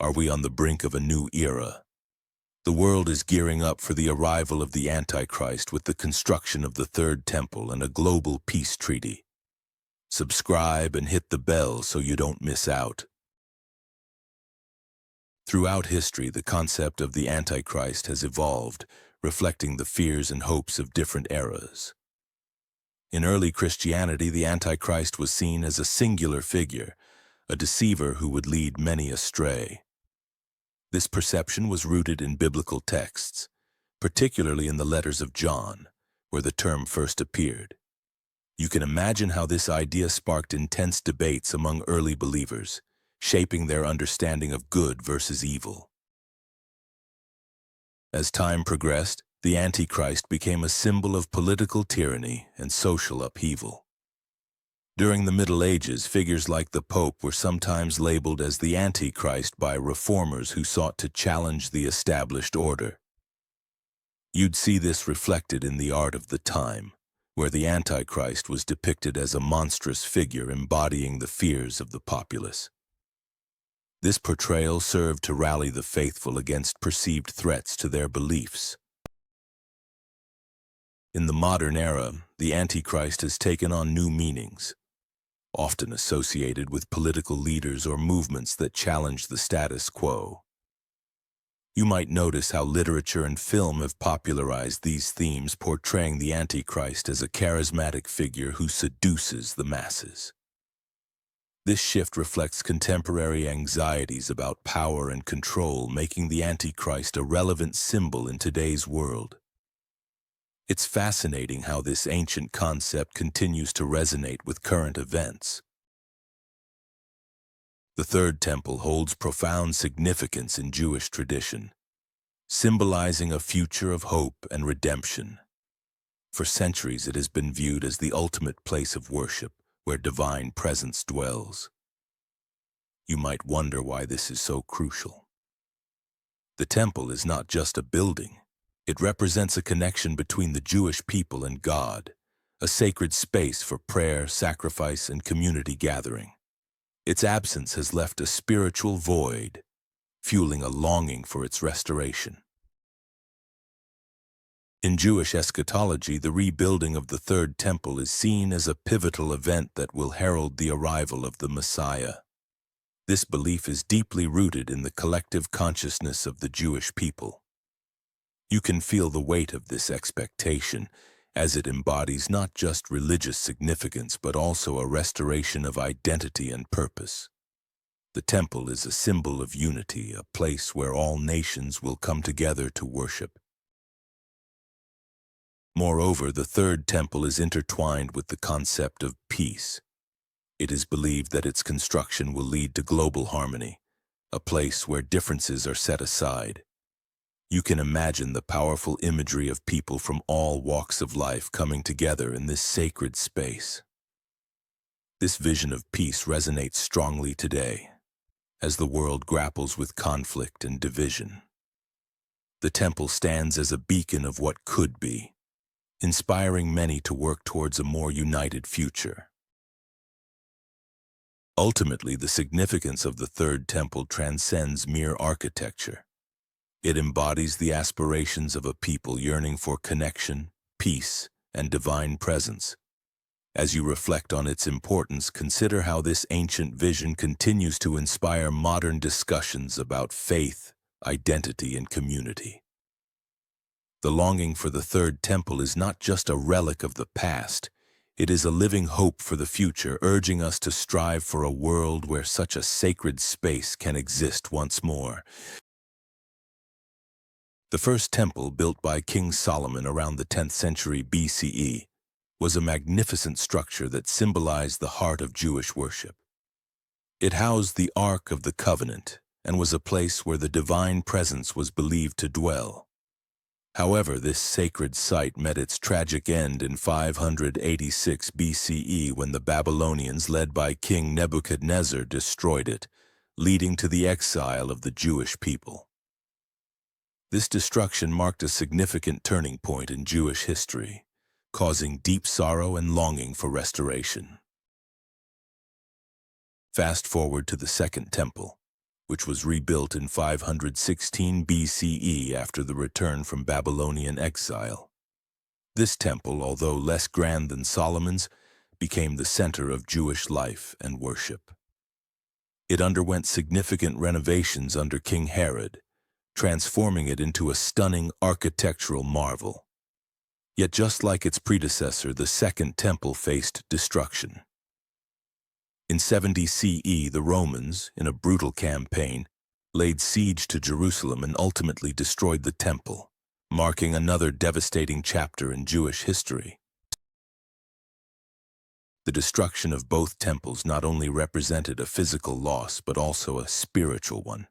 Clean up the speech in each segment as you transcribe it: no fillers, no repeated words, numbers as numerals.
Are we on the brink of a new era? The world is gearing up for the arrival of the Antichrist with the construction of the Third Temple and a global peace treaty. Subscribe and hit the bell so you don't miss out. Throughout history, the concept of the Antichrist has evolved, reflecting the fears and hopes of different eras. In early Christianity, the Antichrist was seen as a singular figure, a deceiver who would lead many astray. This perception was rooted in biblical texts, particularly in the letters of John, where the term first appeared. You can imagine how this idea sparked intense debates among early believers, shaping their understanding of good versus evil. As time progressed, the Antichrist became a symbol of political tyranny and social upheaval. During the Middle Ages, figures like the Pope were sometimes labeled as the Antichrist by reformers who sought to challenge the established order. You'd see this reflected in the art of the time, where the Antichrist was depicted as a monstrous figure embodying the fears of the populace. This portrayal served to rally the faithful against perceived threats to their beliefs. In the modern era, the Antichrist has taken on new meanings, often associated with political leaders or movements that challenge the status quo. You might notice how literature and film have popularized these themes, portraying the Antichrist as a charismatic figure who seduces the masses. This shift reflects contemporary anxieties about power and control, making the Antichrist a relevant symbol in today's world. It's fascinating how this ancient concept continues to resonate with current events. The Third Temple holds profound significance in Jewish tradition, symbolizing a future of hope and redemption. For centuries, it has been viewed as the ultimate place of worship, where divine presence dwells. You might wonder why this is so crucial. The temple is not just a building. It represents a connection between the Jewish people and God, a sacred space for prayer, sacrifice, and community gathering. Its absence has left a spiritual void, fueling a longing for its restoration. In Jewish eschatology, the rebuilding of the Third Temple is seen as a pivotal event that will herald the arrival of the Messiah. This belief is deeply rooted in the collective consciousness of the Jewish people. You can feel the weight of this expectation, as it embodies not just religious significance but also a restoration of identity and purpose. The temple is a symbol of unity, a place where all nations will come together to worship. Moreover, the Third Temple is intertwined with the concept of peace. It is believed that its construction will lead to global harmony, a place where differences are set aside. You can imagine the powerful imagery of people from all walks of life coming together in this sacred space. This vision of peace resonates strongly today, as the world grapples with conflict and division. The temple stands as a beacon of what could be, inspiring many to work towards a more united future. Ultimately, the significance of the Third Temple transcends mere architecture. It embodies the aspirations of a people yearning for connection, peace, and divine presence. As you reflect on its importance, consider how this ancient vision continues to inspire modern discussions about faith, identity, and community. The longing for the Third Temple is not just a relic of the past, it is a living hope for the future, urging us to strive for a world where such a sacred space can exist once more. The first temple, built by King Solomon around the 10th century BCE, was a magnificent structure that symbolized the heart of Jewish worship. It housed the Ark of the Covenant and was a place where the divine presence was believed to dwell. However, this sacred site met its tragic end in 586 BCE when the Babylonians, led by King Nebuchadnezzar, destroyed it, leading to the exile of the Jewish people. This destruction marked a significant turning point in Jewish history, causing deep sorrow and longing for restoration. Fast forward to the Second Temple, which was rebuilt in 516 BCE after the return from Babylonian exile. This temple, although less grand than Solomon's, became the center of Jewish life and worship. It underwent significant renovations under King Herod, transforming it into a stunning architectural marvel. Yet just like its predecessor, the Second Temple faced destruction. In 70 CE, the Romans, in a brutal campaign, laid siege to Jerusalem and ultimately destroyed the temple, marking another devastating chapter in Jewish history. The destruction of both temples not only represented a physical loss but also a spiritual one.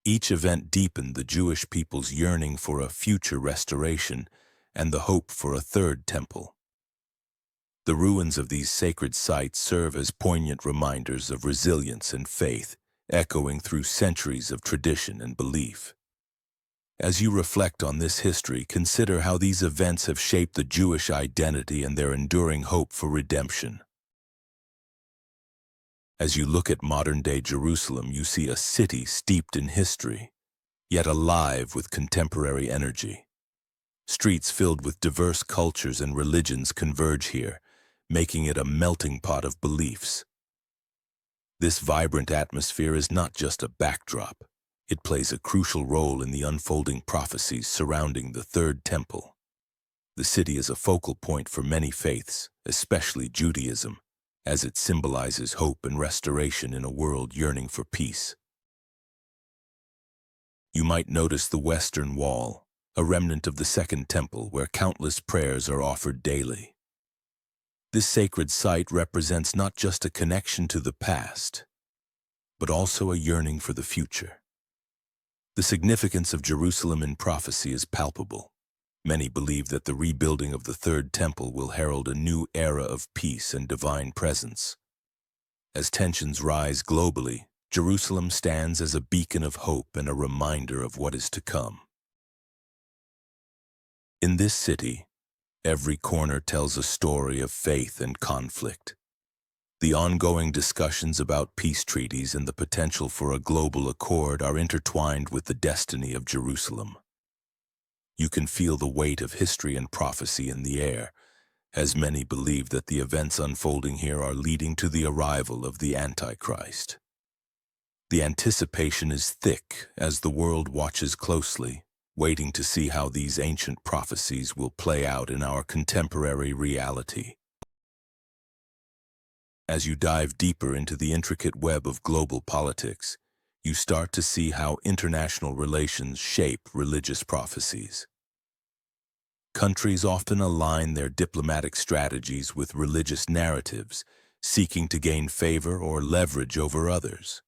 Each event deepened the Jewish people's yearning for a future restoration and the hope for a third temple. The ruins of these sacred sites serve as poignant reminders of resilience and faith, echoing through centuries of tradition and belief. As you reflect on this history, consider how these events have shaped the Jewish identity and their enduring hope for redemption. As you look at modern-day Jerusalem, you see a city steeped in history, yet alive with contemporary energy. Streets filled with diverse cultures and religions converge here, making it a melting pot of beliefs. This vibrant atmosphere is not just a backdrop. It plays a crucial role in the unfolding prophecies surrounding the Third Temple. The city is a focal point for many faiths, especially Judaism, as it symbolizes hope and restoration in a world yearning for peace. You might notice the Western Wall, a remnant of the Second Temple where countless prayers are offered daily. This sacred site represents not just a connection to the past, but also a yearning for the future. The significance of Jerusalem in prophecy is palpable. Many believe that the rebuilding of the Third Temple will herald a new era of peace and divine presence. As tensions rise globally, Jerusalem stands as a beacon of hope and a reminder of what is to come. In this city, every corner tells a story of faith and conflict. The ongoing discussions about peace treaties and the potential for a global accord are intertwined with the destiny of Jerusalem. You can feel the weight of history and prophecy in the air, as many believe that the events unfolding here are leading to the arrival of the Antichrist. The anticipation is thick as the world watches closely, waiting to see how these ancient prophecies will play out in our contemporary reality. As you dive deeper into the intricate web of global politics, you start to see how international relations shape religious prophecies. Countries often align their diplomatic strategies with religious narratives, seeking to gain favor or leverage over others.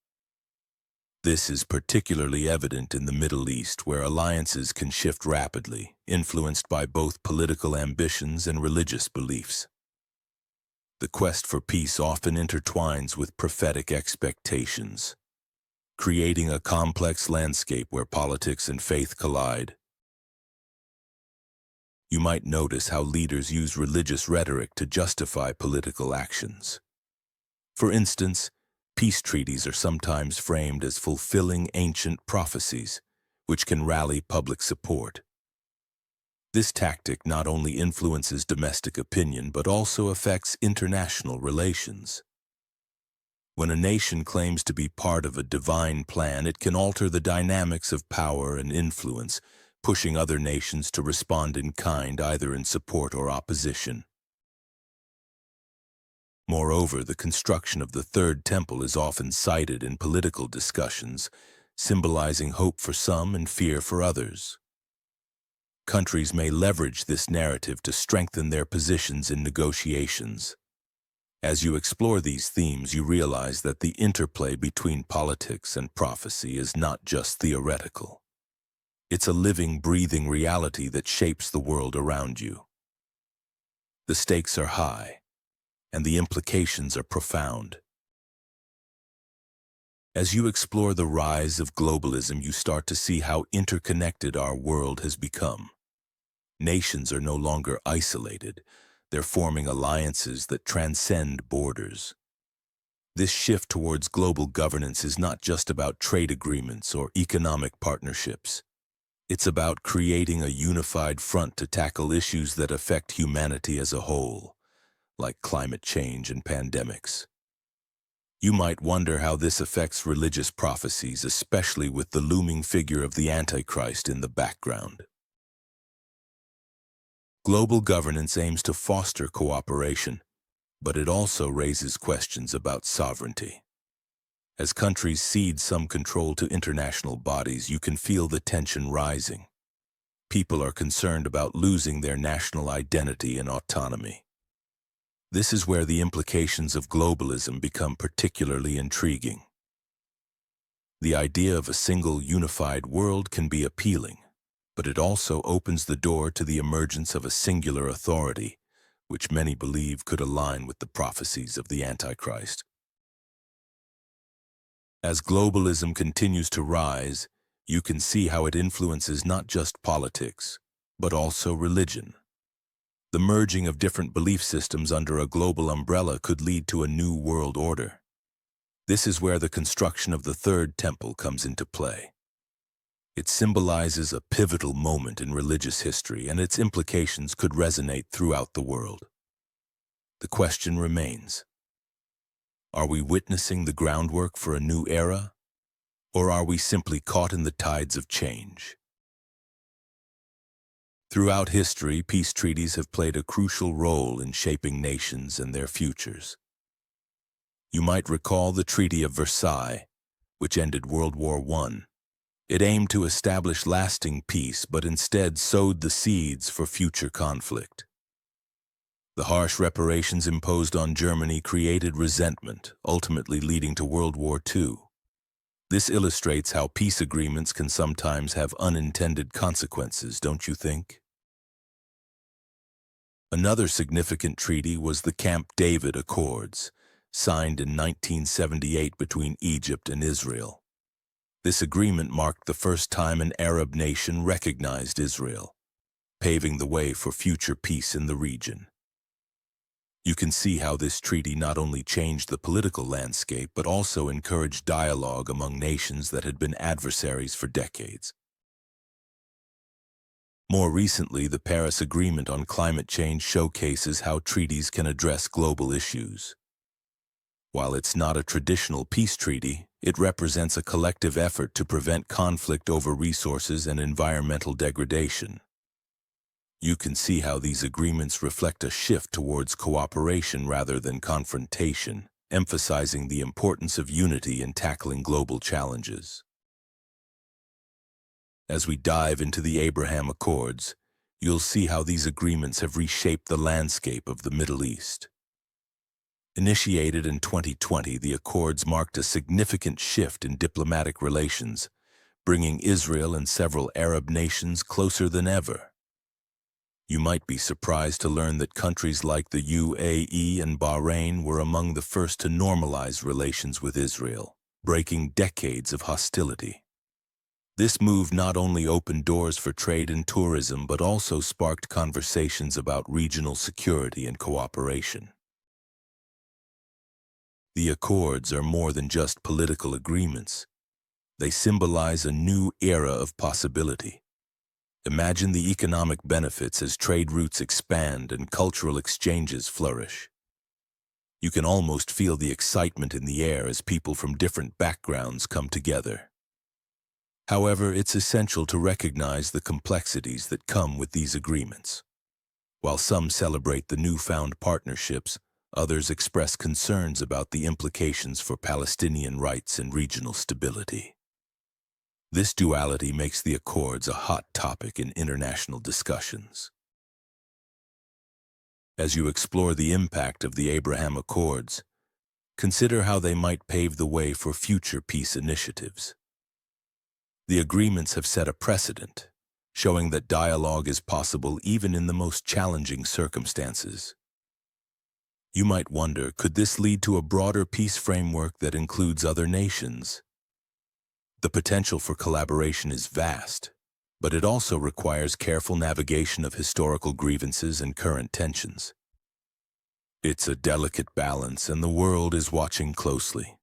This is particularly evident in the Middle East, where alliances can shift rapidly, influenced by both political ambitions and religious beliefs. The quest for peace often intertwines with prophetic expectations, creating a complex landscape where politics and faith collide. You might notice how leaders use religious rhetoric to justify political actions. For instance, peace treaties are sometimes framed as fulfilling ancient prophecies, which can rally public support. This tactic not only influences domestic opinion but also affects international relations. When a nation claims to be part of a divine plan, it can alter the dynamics of power and influence, pushing other nations to respond in kind, either in support or opposition. Moreover, the construction of the Third Temple is often cited in political discussions, symbolizing hope for some and fear for others. Countries may leverage this narrative to strengthen their positions in negotiations. As you explore these themes, you realize that the interplay between politics and prophecy is not just theoretical. It's a living, breathing reality that shapes the world around you. The stakes are high, and the implications are profound. As you explore the rise of globalism, you start to see how interconnected our world has become. Nations are no longer isolated. They're forming alliances that transcend borders. This shift towards global governance is not just about trade agreements or economic partnerships. It's about creating a unified front to tackle issues that affect humanity as a whole, like climate change and pandemics. You might wonder how this affects religious prophecies, especially with the looming figure of the Antichrist in the background. Global governance aims to foster cooperation, but it also raises questions about sovereignty. As countries cede some control to international bodies, you can feel the tension rising. People are concerned about losing their national identity and autonomy. This is where the implications of globalism become particularly intriguing. The idea of a single, unified world can be appealing, but it also opens the door to the emergence of a singular authority, which many believe could align with the prophecies of the Antichrist. As globalism continues to rise, you can see how it influences not just politics, but also religion. The merging of different belief systems under a global umbrella could lead to a new world order. This is where the construction of the Third Temple comes into play. It symbolizes a pivotal moment in religious history, and its implications could resonate throughout the world. The question remains: are we witnessing the groundwork for a new era, or are we simply caught in the tides of change? Throughout history, peace treaties have played a crucial role in shaping nations and their futures. You might recall the Treaty of Versailles, which ended World War I. It aimed to establish lasting peace, but instead sowed the seeds for future conflict. The harsh reparations imposed on Germany created resentment, ultimately leading to World War II. This illustrates how peace agreements can sometimes have unintended consequences, don't you think? Another significant treaty was the Camp David Accords, signed in 1978 between Egypt and Israel. This agreement marked the first time an Arab nation recognized Israel, paving the way for future peace in the region. You can see how this treaty not only changed the political landscape, but also encouraged dialogue among nations that had been adversaries for decades. More recently, the Paris Agreement on climate change showcases how treaties can address global issues. While it's not a traditional peace treaty, it represents a collective effort to prevent conflict over resources and environmental degradation. You can see how these agreements reflect a shift towards cooperation rather than confrontation, emphasizing the importance of unity in tackling global challenges. As we dive into the Abraham Accords, you'll see how these agreements have reshaped the landscape of the Middle East. Initiated in 2020, the Accords marked a significant shift in diplomatic relations, bringing Israel and several Arab nations closer than ever. You might be surprised to learn that countries like the UAE and Bahrain were among the first to normalize relations with Israel, breaking decades of hostility. This move not only opened doors for trade and tourism, but also sparked conversations about regional security and cooperation. The Accords are more than just political agreements. They symbolize a new era of possibility. Imagine the economic benefits as trade routes expand and cultural exchanges flourish. You can almost feel the excitement in the air as people from different backgrounds come together. However, it's essential to recognize the complexities that come with these agreements. While some celebrate the newfound partnerships, others express concerns about the implications for Palestinian rights and regional stability. This duality makes the Accords a hot topic in international discussions. As you explore the impact of the Abraham Accords, consider how they might pave the way for future peace initiatives. The agreements have set a precedent, showing that dialogue is possible even in the most challenging circumstances. You might wonder, could this lead to a broader peace framework that includes other nations? The potential for collaboration is vast, but it also requires careful navigation of historical grievances and current tensions. It's a delicate balance, and the world is watching closely.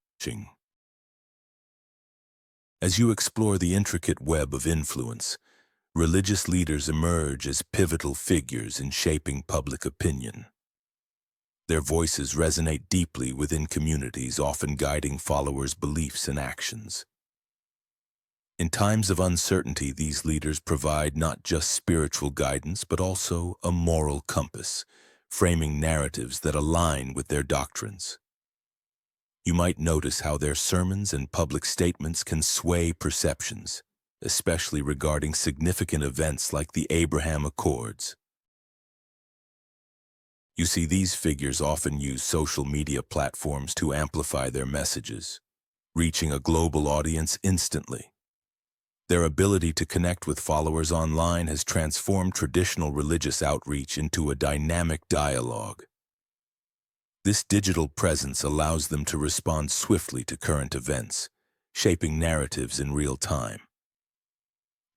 As you explore the intricate web of influence, religious leaders emerge as pivotal figures in shaping public opinion. Their voices resonate deeply within communities, often guiding followers' beliefs and actions. In times of uncertainty, these leaders provide not just spiritual guidance, but also a moral compass, framing narratives that align with their doctrines. You might notice how their sermons and public statements can sway perceptions, especially regarding significant events like the Abraham Accords. You see, these figures often use social media platforms to amplify their messages, reaching a global audience instantly. Their ability to connect with followers online has transformed traditional religious outreach into a dynamic dialogue. This digital presence allows them to respond swiftly to current events, shaping narratives in real time.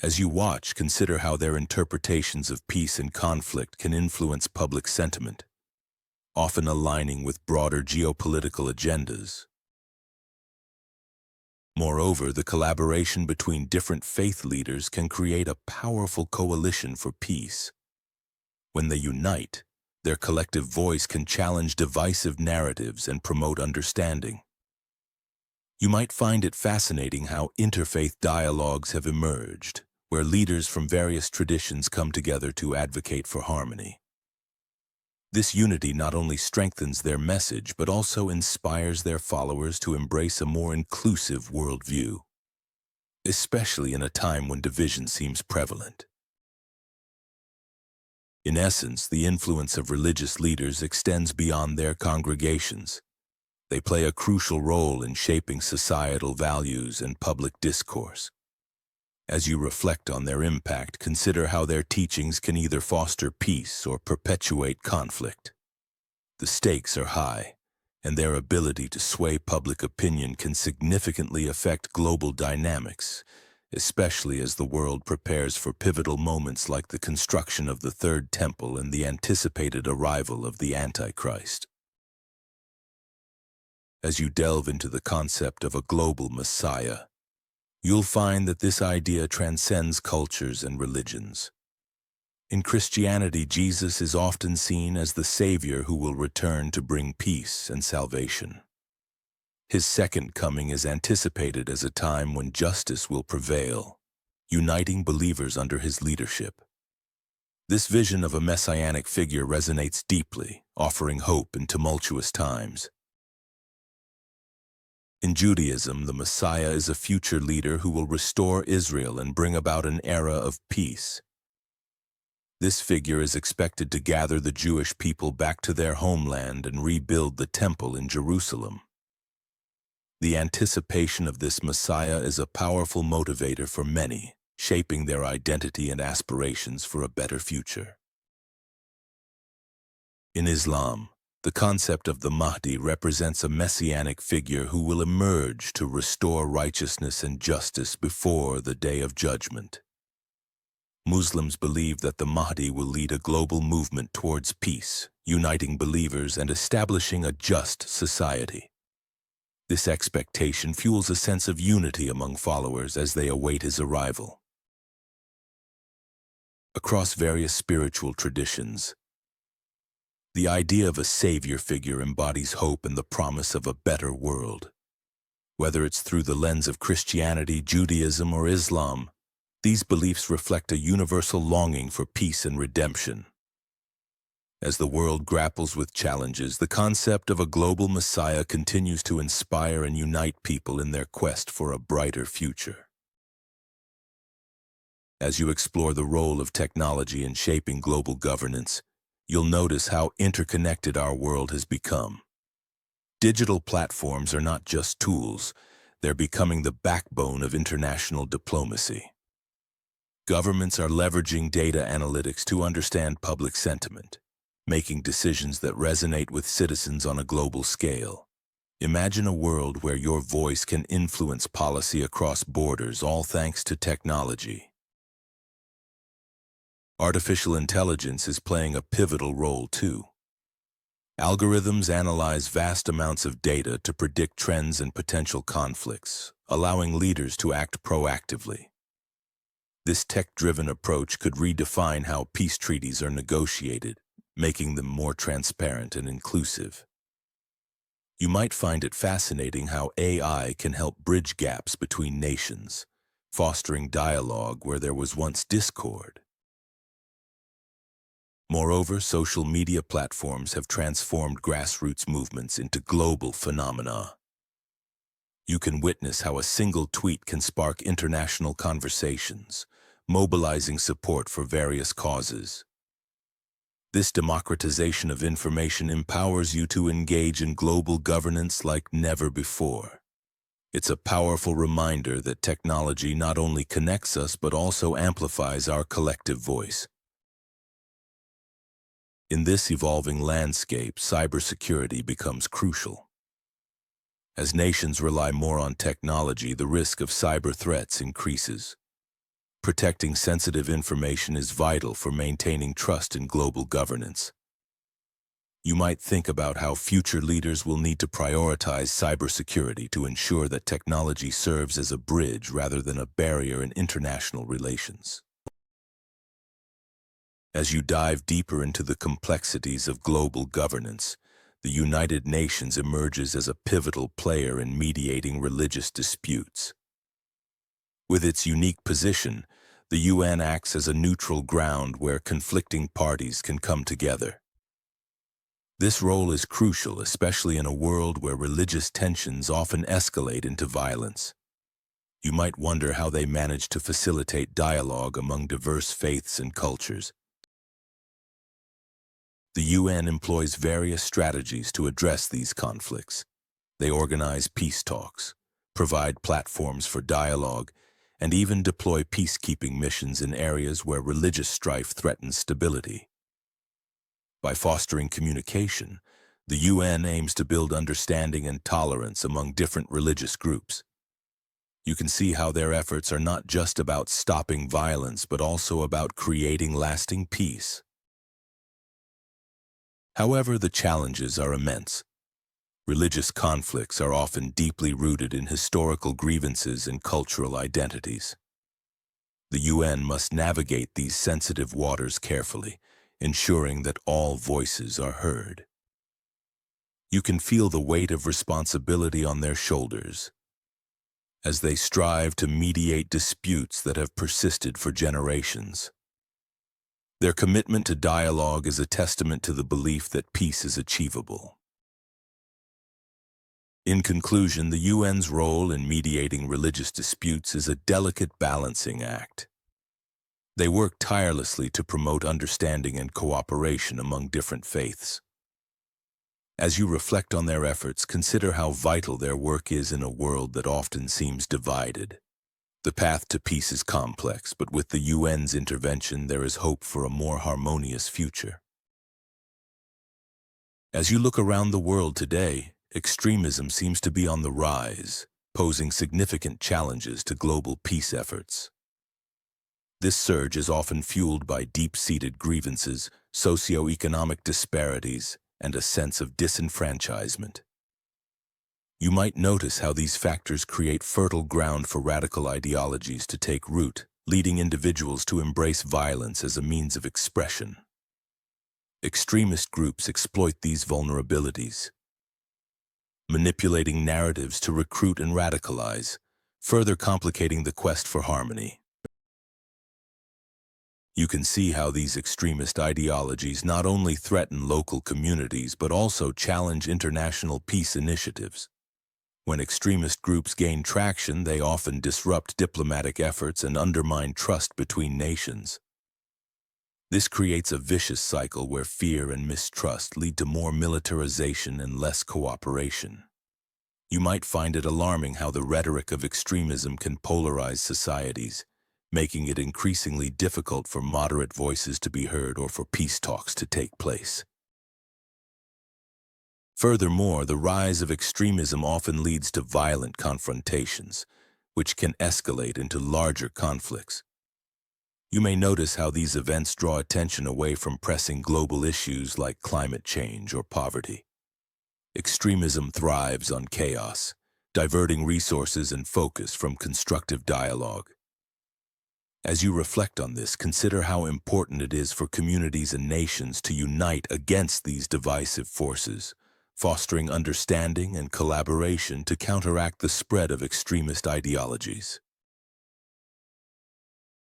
As you watch, consider how their interpretations of peace and conflict can influence public sentiment, often aligning with broader geopolitical agendas. Moreover, the collaboration between different faith leaders can create a powerful coalition for peace. When they unite, their collective voice can challenge divisive narratives and promote understanding. You might find it fascinating how interfaith dialogues have emerged, where leaders from various traditions come together to advocate for harmony. This unity not only strengthens their message, but also inspires their followers to embrace a more inclusive worldview, especially in a time when division seems prevalent. In essence, the influence of religious leaders extends beyond their congregations. They play a crucial role in shaping societal values and public discourse. As you reflect on their impact, consider how their teachings can either foster peace or perpetuate conflict. The stakes are high, and their ability to sway public opinion can significantly affect global dynamics, especially as the world prepares for pivotal moments like the construction of the Third Temple and the anticipated arrival of the Antichrist. As you delve into the concept of a global Messiah, you'll find that this idea transcends cultures and religions. In Christianity, Jesus is often seen as the Savior who will return to bring peace and salvation. His second coming is anticipated as a time when justice will prevail, uniting believers under his leadership. This vision of a messianic figure resonates deeply, offering hope in tumultuous times. In Judaism, the Messiah is a future leader who will restore Israel and bring about an era of peace. This figure is expected to gather the Jewish people back to their homeland and rebuild the temple in Jerusalem. The anticipation of this Messiah is a powerful motivator for many, shaping their identity and aspirations for a better future. In Islam, the concept of the Mahdi represents a messianic figure who will emerge to restore righteousness and justice before the Day of Judgment. Muslims believe that the Mahdi will lead a global movement towards peace, uniting believers and establishing a just society. This expectation fuels a sense of unity among followers as they await his arrival. Across various spiritual traditions, the idea of a savior figure embodies hope and the promise of a better world. Whether it's through the lens of Christianity, Judaism, or Islam, these beliefs reflect a universal longing for peace and redemption. As the world grapples with challenges, the concept of a global Messiah continues to inspire and unite people in their quest for a brighter future. As you explore the role of technology in shaping global governance, you'll notice how interconnected our world has become. Digital platforms are not just tools, they're becoming the backbone of international diplomacy. Governments are leveraging data analytics to understand public sentiment, making decisions that resonate with citizens on a global scale. Imagine a world where your voice can influence policy across borders, all thanks to technology. Artificial intelligence is playing a pivotal role too. Algorithms analyze vast amounts of data to predict trends and potential conflicts, allowing leaders to act proactively. This tech-driven approach could redefine how peace treaties are negotiated, making them more transparent and inclusive. You might find it fascinating how AI can help bridge gaps between nations, fostering dialogue where there was once discord. Moreover, social media platforms have transformed grassroots movements into global phenomena. You can witness how a single tweet can spark international conversations, mobilizing support for various causes. This democratization of information empowers you to engage in global governance like never before. It's a powerful reminder that technology not only connects us but also amplifies our collective voice. In this evolving landscape, cybersecurity becomes crucial. As nations rely more on technology, the risk of cyber threats increases. Protecting sensitive information is vital for maintaining trust in global governance. You might think about how future leaders will need to prioritize cybersecurity to ensure that technology serves as a bridge rather than a barrier in international relations. As you dive deeper into the complexities of global governance, the United Nations emerges as a pivotal player in mediating religious disputes. With its unique position, the UN acts as a neutral ground where conflicting parties can come together. This role is crucial, especially in a world where religious tensions often escalate into violence. You might wonder how they manage to facilitate dialogue among diverse faiths and cultures. The UN employs various strategies to address these conflicts. They organize peace talks, provide platforms for dialogue, and even deploy peacekeeping missions in areas where religious strife threatens stability. By fostering communication, the UN aims to build understanding and tolerance among different religious groups. You can see how their efforts are not just about stopping violence, but also about creating lasting peace. However, the challenges are immense. Religious conflicts are often deeply rooted in historical grievances and cultural identities. The UN must navigate these sensitive waters carefully, ensuring that all voices are heard. You can feel the weight of responsibility on their shoulders as they strive to mediate disputes that have persisted for generations. Their commitment to dialogue is a testament to the belief that peace is achievable. In conclusion, the UN's role in mediating religious disputes is a delicate balancing act. They work tirelessly to promote understanding and cooperation among different faiths. As you reflect on their efforts, consider how vital their work is in a world that often seems divided. The path to peace is complex, but with the UN's intervention, there is hope for a more harmonious future. As you look around the world today, extremism seems to be on the rise, posing significant challenges to global peace efforts. This surge is often fueled by deep-seated grievances, socio-economic disparities, and a sense of disenfranchisement. You might notice how these factors create fertile ground for radical ideologies to take root, leading individuals to embrace violence as a means of expression. Extremist groups exploit these vulnerabilities, manipulating narratives to recruit and radicalize, further complicating the quest for harmony. You can see how these extremist ideologies not only threaten local communities but also challenge international peace initiatives. When extremist groups gain traction, they often disrupt diplomatic efforts and undermine trust between nations. This creates a vicious cycle where fear and mistrust lead to more militarization and less cooperation. You might find it alarming how the rhetoric of extremism can polarize societies, making it increasingly difficult for moderate voices to be heard or for peace talks to take place. Furthermore, the rise of extremism often leads to violent confrontations, which can escalate into larger conflicts. You may notice how these events draw attention away from pressing global issues like climate change or poverty. Extremism thrives on chaos, diverting resources and focus from constructive dialogue. As you reflect on this, consider how important it is for communities and nations to unite against these divisive forces, fostering understanding and collaboration to counteract the spread of extremist ideologies.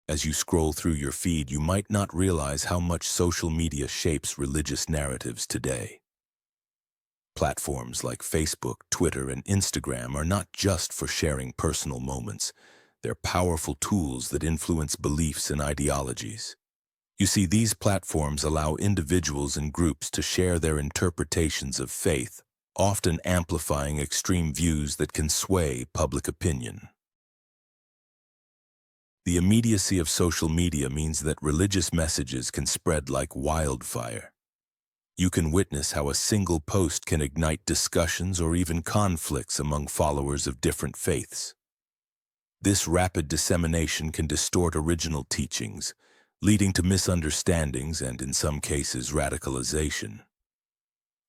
As you scroll through your feed, you might not realize how much social media shapes religious narratives today. Platforms like Facebook, Twitter, and Instagram are not just for sharing personal moments. They're powerful tools that influence beliefs and ideologies. You see, these platforms allow individuals and groups to share their interpretations of faith, often amplifying extreme views that can sway public opinion. The immediacy of social media means that religious messages can spread like wildfire. You can witness how a single post can ignite discussions or even conflicts among followers of different faiths. This rapid dissemination can distort original teachings, leading to misunderstandings and, in some cases, radicalization.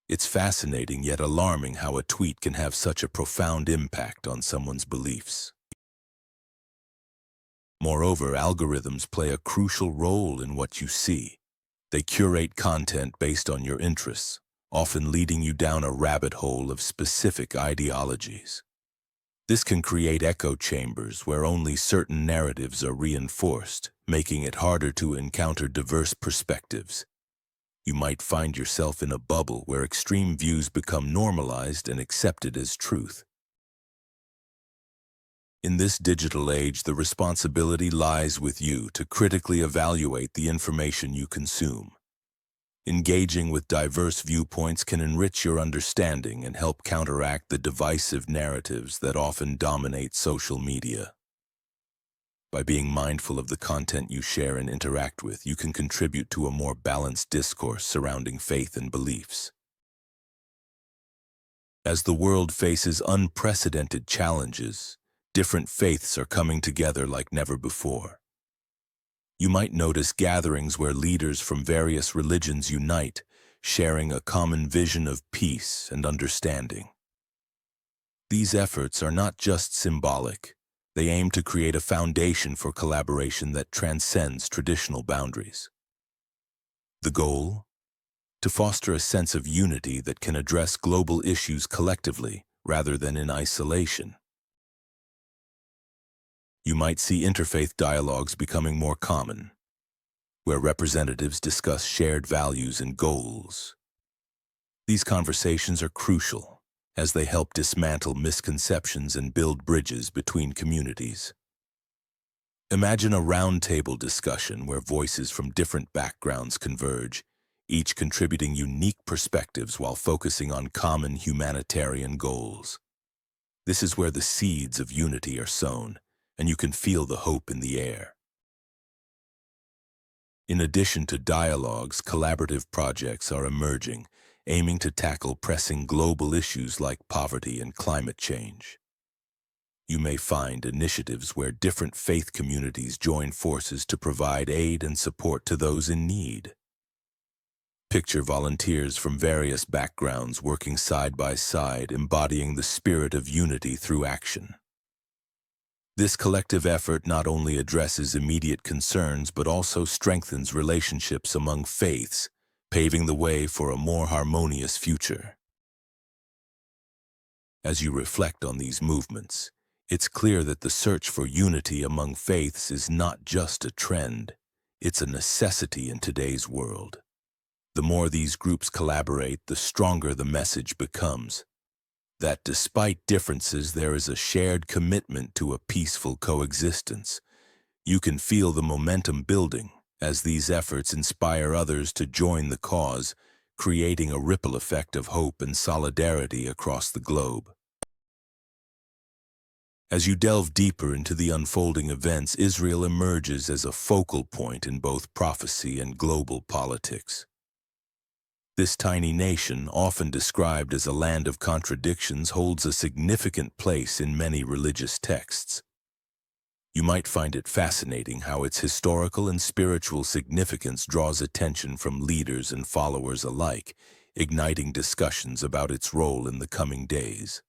It's fascinating yet alarming how a tweet can have such a profound impact on someone's beliefs. Moreover, algorithms play a crucial role in what you see. They curate content based on your interests, often leading you down a rabbit hole of specific ideologies. This can create echo chambers where only certain narratives are reinforced, making it harder to encounter diverse perspectives. You might find yourself in a bubble where extreme views become normalized and accepted as truth. In this digital age, the responsibility lies with you to critically evaluate the information you consume. Engaging with diverse viewpoints can enrich your understanding and help counteract the divisive narratives that often dominate social media. By being mindful of the content you share and interact with, you can contribute to a more balanced discourse surrounding faith and beliefs. As the world faces unprecedented challenges, different faiths are coming together like never before. You might notice gatherings where leaders from various religions unite, sharing a common vision of peace and understanding. These efforts are not just symbolic. They aim to create a foundation for collaboration that transcends traditional boundaries. The goal? To foster a sense of unity that can address global issues collectively rather than in isolation. You might see interfaith dialogues becoming more common, where representatives discuss shared values and goals. These conversations are crucial, as they help dismantle misconceptions and build bridges between communities. Imagine a roundtable discussion where voices from different backgrounds converge, each contributing unique perspectives while focusing on common humanitarian goals. This is where the seeds of unity are sown, and you can feel the hope in the air. In addition to dialogues, collaborative projects are emerging, aiming to tackle pressing global issues like poverty and climate change. You may find initiatives where different faith communities join forces to provide aid and support to those in need. Picture volunteers from various backgrounds working side by side, embodying the spirit of unity through action. This collective effort not only addresses immediate concerns but also strengthens relationships among faiths, paving the way for a more harmonious future. As you reflect on these movements, it's clear that the search for unity among faiths is not just a trend, it's a necessity in today's world. The more these groups collaborate, the stronger the message becomes. That despite differences, there is a shared commitment to a peaceful coexistence. You can feel the momentum building as these efforts inspire others to join the cause, creating a ripple effect of hope and solidarity across the globe. As you delve deeper into the unfolding events, Israel emerges as a focal point in both prophecy and global politics. This tiny nation, often described as a land of contradictions, holds a significant place in many religious texts. You might find it fascinating how its historical and spiritual significance draws attention from leaders and followers alike, igniting discussions about its role in the coming days.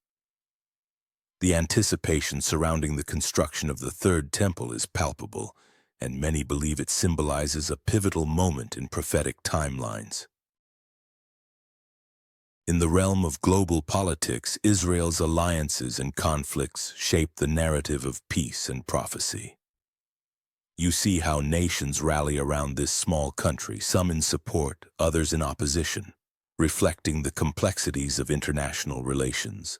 The anticipation surrounding the construction of the Third Temple is palpable, and many believe it symbolizes a pivotal moment in prophetic timelines. In the realm of global politics, Israel's alliances and conflicts shape the narrative of peace and prophecy. You see how nations rally around this small country, some in support, others in opposition, reflecting the complexities of international relations.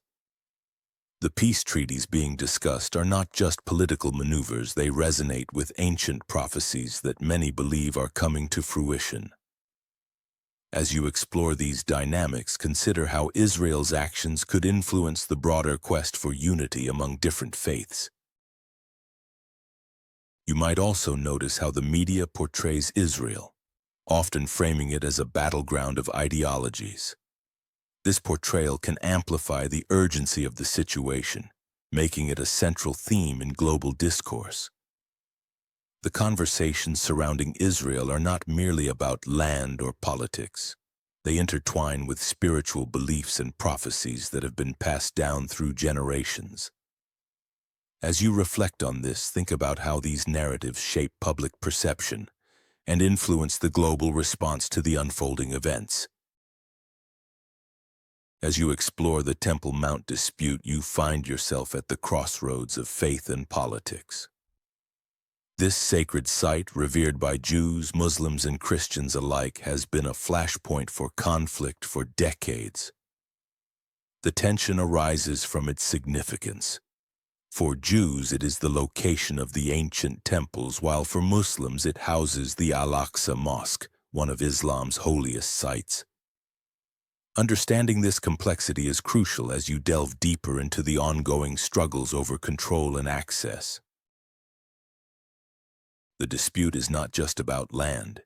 The peace treaties being discussed are not just political maneuvers, they resonate with ancient prophecies that many believe are coming to fruition. As you explore these dynamics, consider how Israel's actions could influence the broader quest for unity among different faiths. You might also notice how the media portrays Israel, often framing it as a battleground of ideologies. This portrayal can amplify the urgency of the situation, making it a central theme in global discourse. The conversations surrounding Israel are not merely about land or politics. They intertwine with spiritual beliefs and prophecies that have been passed down through generations. As you reflect on this, think about how these narratives shape public perception and influence the global response to the unfolding events. As you explore the Temple Mount dispute, you find yourself at the crossroads of faith and politics. This sacred site, revered by Jews, Muslims, and Christians alike, has been a flashpoint for conflict for decades. The tension arises from its significance. For Jews, it is the location of the ancient temples, while for Muslims it houses the Al-Aqsa Mosque, one of Islam's holiest sites. Understanding this complexity is crucial as you delve deeper into the ongoing struggles over control and access. The dispute is not just about land.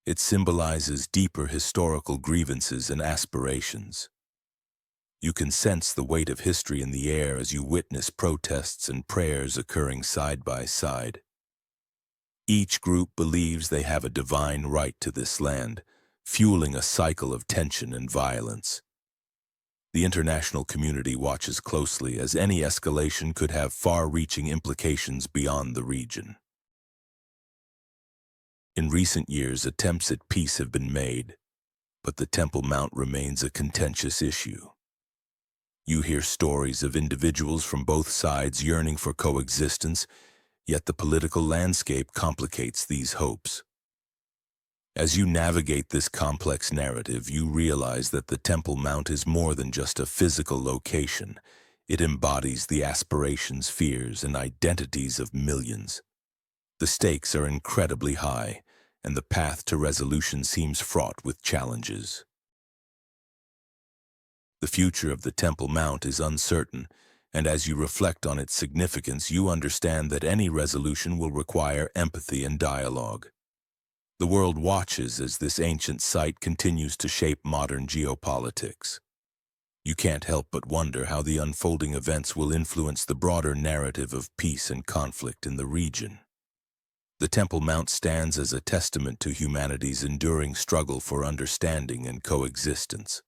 It symbolizes deeper historical grievances and aspirations. You can sense the weight of history in the air as you witness protests and prayers occurring side by side. Each group believes they have a divine right to this land, fueling a cycle of tension and violence. The international community watches closely, as any escalation could have far-reaching implications beyond the region. In recent years, attempts at peace have been made, but the Temple Mount remains a contentious issue. You hear stories of individuals from both sides yearning for coexistence, yet the political landscape complicates these hopes. As you navigate this complex narrative, you realize that the Temple Mount is more than just a physical location. It embodies the aspirations, fears, and identities of millions. The stakes are incredibly high, and the path to resolution seems fraught with challenges. The future of the Temple Mount is uncertain, and as you reflect on its significance, you understand that any resolution will require empathy and dialogue. The world watches as this ancient site continues to shape modern geopolitics. You can't help but wonder how the unfolding events will influence the broader narrative of peace and conflict in the region. The Temple Mount stands as a testament to humanity's enduring struggle for understanding and coexistence.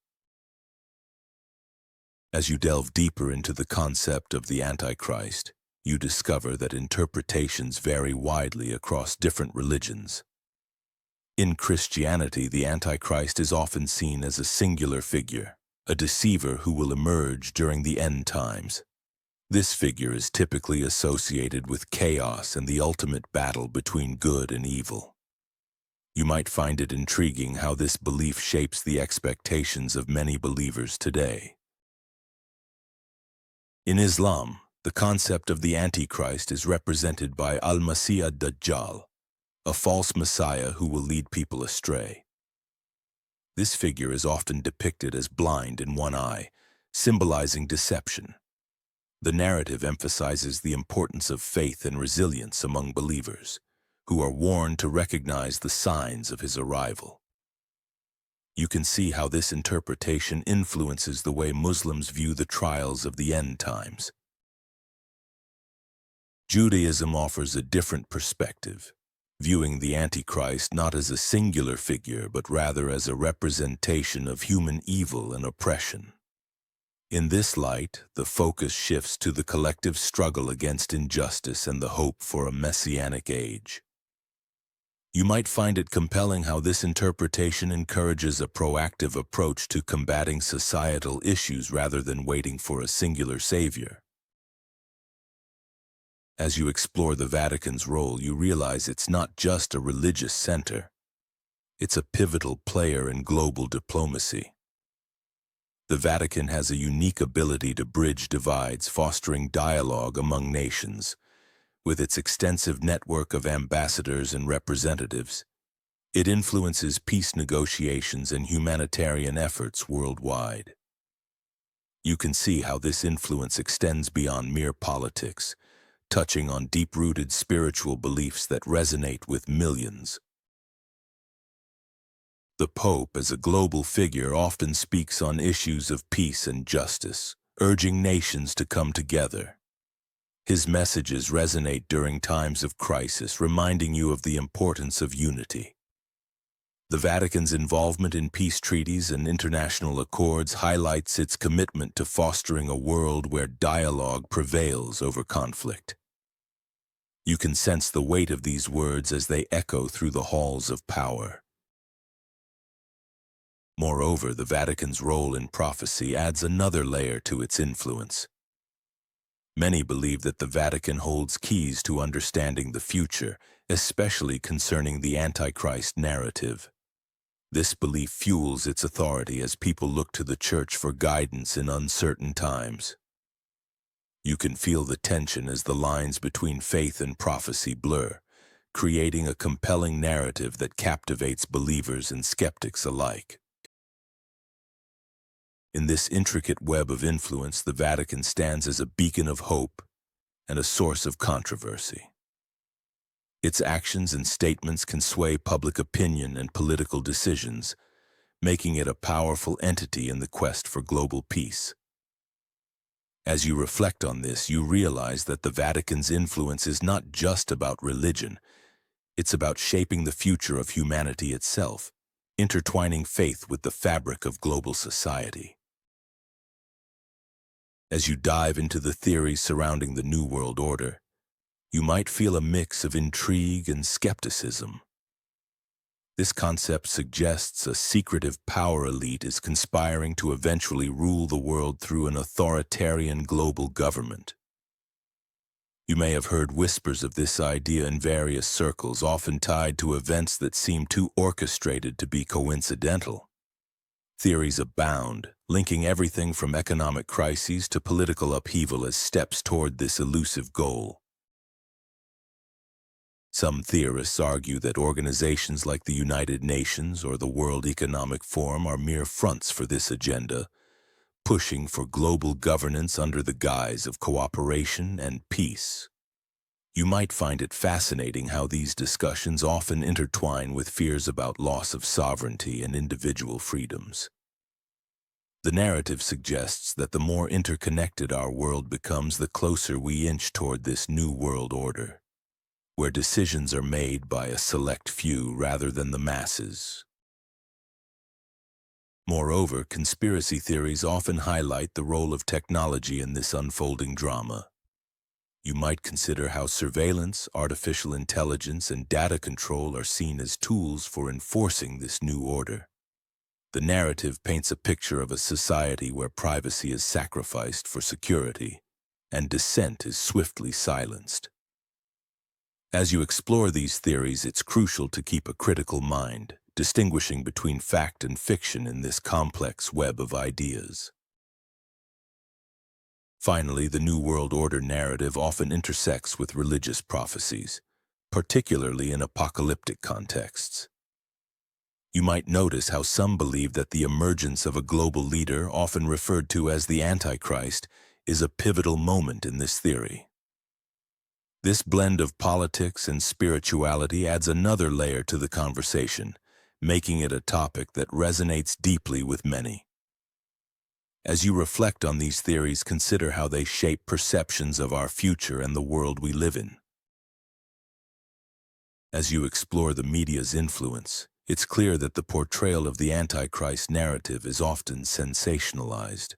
As you delve deeper into the concept of the Antichrist, you discover that interpretations vary widely across different religions. In Christianity, the Antichrist is often seen as a singular figure, a deceiver who will emerge during the end times. This figure is typically associated with chaos and the ultimate battle between good and evil. You might find it intriguing how this belief shapes the expectations of many believers today. In Islam, the concept of the Antichrist is represented by Al-Masih ad-Dajjal, a false messiah who will lead people astray. This figure is often depicted as blind in one eye, symbolizing deception. The narrative emphasizes the importance of faith and resilience among believers, who are warned to recognize the signs of his arrival. You can see how this interpretation influences the way Muslims view the trials of the end times. Judaism offers a different perspective, viewing the Antichrist not as a singular figure but rather as a representation of human evil and oppression. In this light, the focus shifts to the collective struggle against injustice and the hope for a messianic age. You might find it compelling how this interpretation encourages a proactive approach to combating societal issues rather than waiting for a singular savior. As you explore the Vatican's role, you realize it's not just a religious center. It's a pivotal player in global diplomacy. The Vatican has a unique ability to bridge divides, fostering dialogue among nations. With its extensive network of ambassadors and representatives, it influences peace negotiations and humanitarian efforts worldwide. You can see how this influence extends beyond mere politics, touching on deep-rooted spiritual beliefs that resonate with millions. The Pope, as a global figure, often speaks on issues of peace and justice, urging nations to come together. His messages resonate during times of crisis, reminding you of the importance of unity. The Vatican's involvement in peace treaties and international accords highlights its commitment to fostering a world where dialogue prevails over conflict. You can sense the weight of these words as they echo through the halls of power. Moreover, the Vatican's role in prophecy adds another layer to its influence. Many believe that the Vatican holds keys to understanding the future, especially concerning the Antichrist narrative. This belief fuels its authority as people look to the Church for guidance in uncertain times. You can feel the tension as the lines between faith and prophecy blur, creating a compelling narrative that captivates believers and skeptics alike. In this intricate web of influence, the Vatican stands as a beacon of hope and a source of controversy. Its actions and statements can sway public opinion and political decisions, making it a powerful entity in the quest for global peace. As you reflect on this, you realize that the Vatican's influence is not just about religion. It's about shaping the future of humanity itself, intertwining faith with the fabric of global society. As you dive into the theories surrounding the New World Order, you might feel a mix of intrigue and skepticism. This concept suggests a secretive power elite is conspiring to eventually rule the world through an authoritarian global government. You may have heard whispers of this idea in various circles, often tied to events that seem too orchestrated to be coincidental. Theories abound, linking everything from economic crises to political upheaval as steps toward this elusive goal. Some theorists argue that organizations like the United Nations or the World Economic Forum are mere fronts for this agenda, pushing for global governance under the guise of cooperation and peace. You might find it fascinating how these discussions often intertwine with fears about loss of sovereignty and individual freedoms. The narrative suggests that the more interconnected our world becomes, the closer we inch toward this new world order, where decisions are made by a select few rather than the masses. Moreover, conspiracy theories often highlight the role of technology in this unfolding drama. You might consider how surveillance, artificial intelligence, and data control are seen as tools for enforcing this new order. The narrative paints a picture of a society where privacy is sacrificed for security, and dissent is swiftly silenced. As you explore these theories, it's crucial to keep a critical mind, distinguishing between fact and fiction in this complex web of ideas. Finally, the New World Order narrative often intersects with religious prophecies, particularly in apocalyptic contexts. You might notice how some believe that the emergence of a global leader, often referred to as the Antichrist, is a pivotal moment in this theory. This blend of politics and spirituality adds another layer to the conversation, making it a topic that resonates deeply with many. As you reflect on these theories, consider how they shape perceptions of our future and the world we live in. As you explore the media's influence, it's clear that the portrayal of the Antichrist narrative is often sensationalized.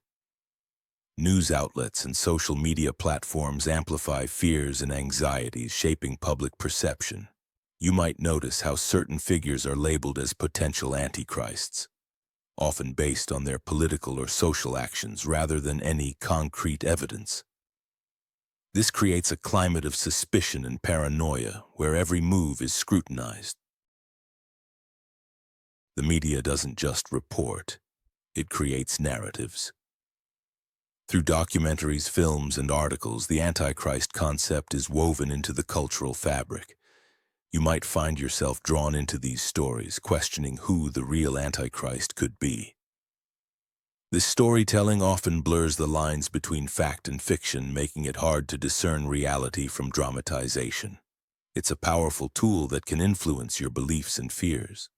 News outlets and social media platforms amplify fears and anxieties, shaping public perception. You might notice how certain figures are labeled as potential antichrists, often based on their political or social actions rather than any concrete evidence. This creates a climate of suspicion and paranoia where every move is scrutinized. The media doesn't just report, it creates narratives. Through documentaries, films, and articles, the Antichrist concept is woven into the cultural fabric. You might find yourself drawn into these stories, questioning who the real Antichrist could be. This storytelling often blurs the lines between fact and fiction, making it hard to discern reality from dramatization. It's a powerful tool that can influence your beliefs and fears.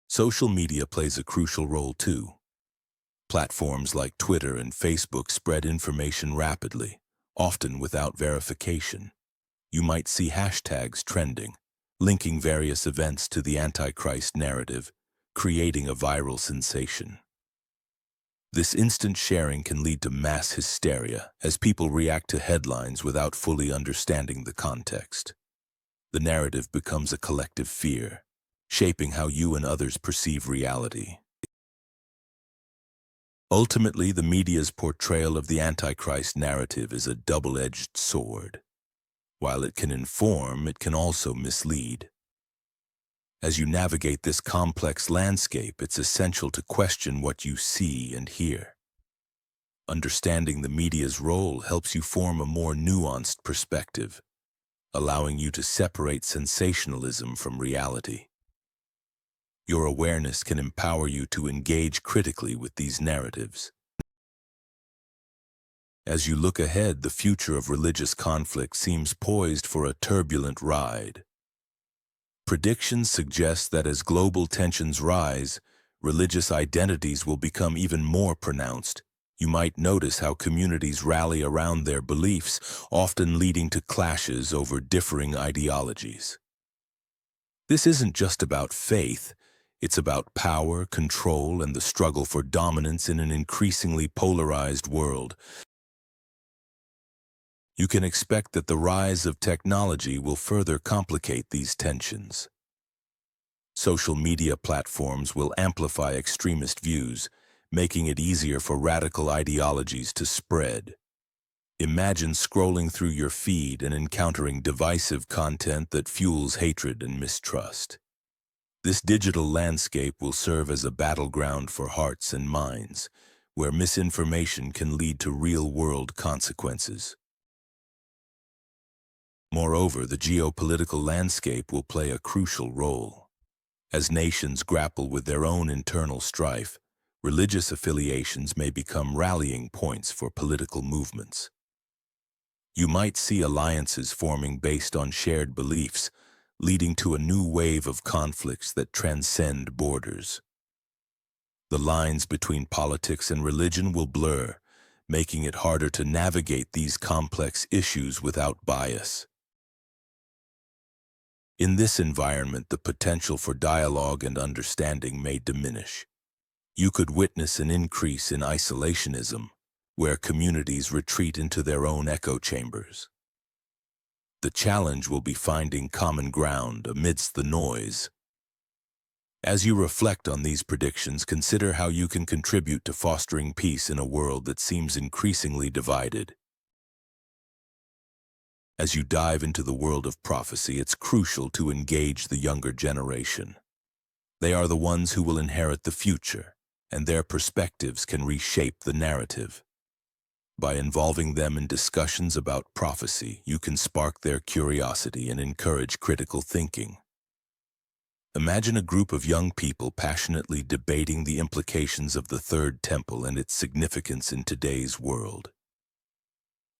Social media plays a crucial role too. Platforms like Twitter and Facebook spread information rapidly, often without verification. You might see hashtags trending, linking various events to the Antichrist narrative, creating a viral sensation. This instant sharing can lead to mass hysteria as people react to headlines without fully understanding the context. The narrative becomes a collective fear, shaping how you and others perceive reality. Ultimately, the media's portrayal of the Antichrist narrative is a double-edged sword. While it can inform, it can also mislead. As you navigate this complex landscape, it's essential to question what you see and hear. Understanding the media's role helps you form a more nuanced perspective, allowing you to separate sensationalism from reality. Your awareness can empower you to engage critically with these narratives. As you look ahead, the future of religious conflict seems poised for a turbulent ride. Predictions suggest that as global tensions rise, religious identities will become even more pronounced. You might notice how communities rally around their beliefs, often leading to clashes over differing ideologies. This isn't just about faith, it's about power, control, and the struggle for dominance in an increasingly polarized world. You can expect that the rise of technology will further complicate these tensions. Social media platforms will amplify extremist views, making it easier for radical ideologies to spread. Imagine scrolling through your feed and encountering divisive content that fuels hatred and mistrust. This digital landscape will serve as a battleground for hearts and minds, where misinformation can lead to real-world consequences. Moreover, the geopolitical landscape will play a crucial role. As nations grapple with their own internal strife, religious affiliations may become rallying points for political movements. You might see alliances forming based on shared beliefs, leading to a new wave of conflicts that transcend borders. The lines between politics and religion will blur, making it harder to navigate these complex issues without bias. In this environment, the potential for dialogue and understanding may diminish. You could witness an increase in isolationism, where communities retreat into their own echo chambers. The challenge will be finding common ground amidst the noise. As you reflect on these predictions, consider how you can contribute to fostering peace in a world that seems increasingly divided. As you dive into the world of prophecy, it's crucial to engage the younger generation. They are the ones who will inherit the future, and their perspectives can reshape the narrative. By involving them in discussions about prophecy, you can spark their curiosity and encourage critical thinking. Imagine a group of young people passionately debating the implications of the Third Temple and its significance in today's world.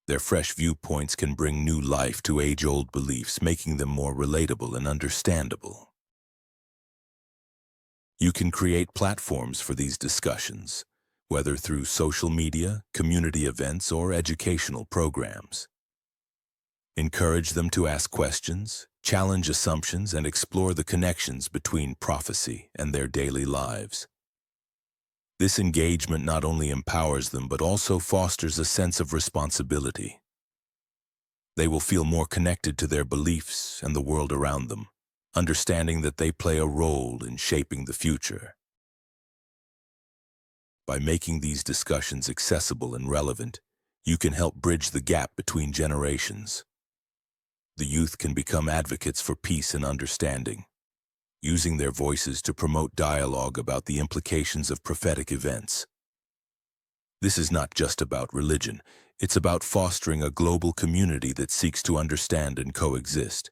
Their fresh viewpoints can bring new life to age-old beliefs, making them more relatable and understandable. You can create platforms for these discussions, whether through social media, community events, or educational programs. Encourage them to ask questions, challenge assumptions, and explore the connections between prophecy and their daily lives. This engagement not only empowers them but also fosters a sense of responsibility. They will feel more connected to their beliefs and the world around them, understanding that they play a role in shaping the future. By making these discussions accessible and relevant, you can help bridge the gap between generations. The youth can become advocates for peace and understanding, using their voices to promote dialogue about the implications of prophetic events. This is not just about religion, it's about fostering a global community that seeks to understand and coexist.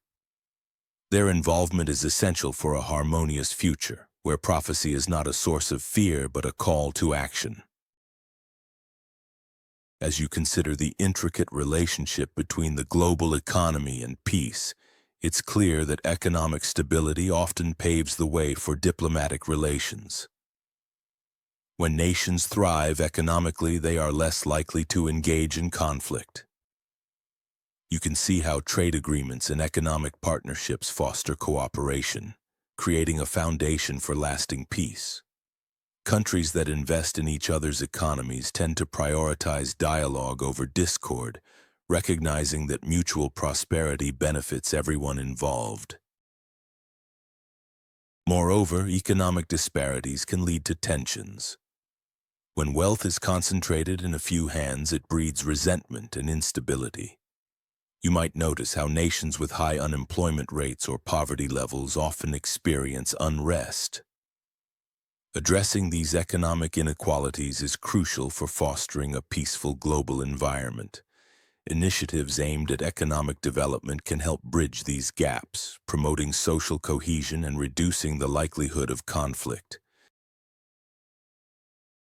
Their involvement is essential for a harmonious future, where prophecy is not a source of fear but a call to action. As you consider the intricate relationship between the global economy and peace, it's clear that economic stability often paves the way for diplomatic relations. When nations thrive economically, they are less likely to engage in conflict. You can see how trade agreements and economic partnerships foster cooperation, creating a foundation for lasting peace. Countries that invest in each other's economies tend to prioritize dialogue over discord, recognizing that mutual prosperity benefits everyone involved. Moreover, economic disparities can lead to tensions. When wealth is concentrated in a few hands, it breeds resentment and instability. You might notice how nations with high unemployment rates or poverty levels often experience unrest. Addressing these economic inequalities is crucial for fostering a peaceful global environment. Initiatives aimed at economic development can help bridge these gaps, promoting social cohesion and reducing the likelihood of conflict.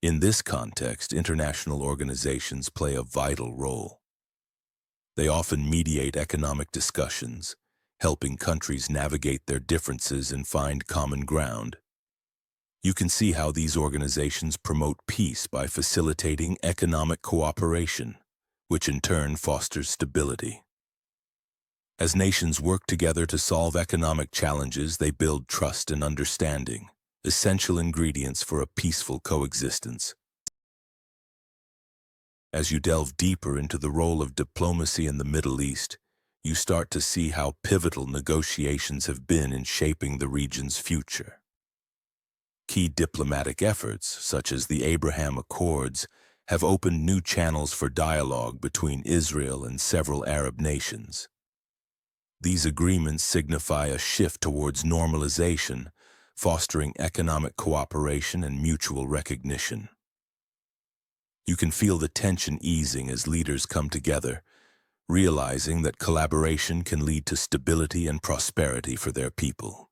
In this context, international organizations play a vital role. They often mediate economic discussions, helping countries navigate their differences and find common ground. You can see how these organizations promote peace by facilitating economic cooperation, which in turn fosters stability. As nations work together to solve economic challenges, they build trust and understanding, essential ingredients for a peaceful coexistence. As you delve deeper into the role of diplomacy in the Middle East, you start to see how pivotal negotiations have been in shaping the region's future. Key diplomatic efforts, such as the Abraham Accords, have opened new channels for dialogue between Israel and several Arab nations. These agreements signify a shift towards normalization, fostering economic cooperation and mutual recognition. You can feel the tension easing as leaders come together, realizing that collaboration can lead to stability and prosperity for their people.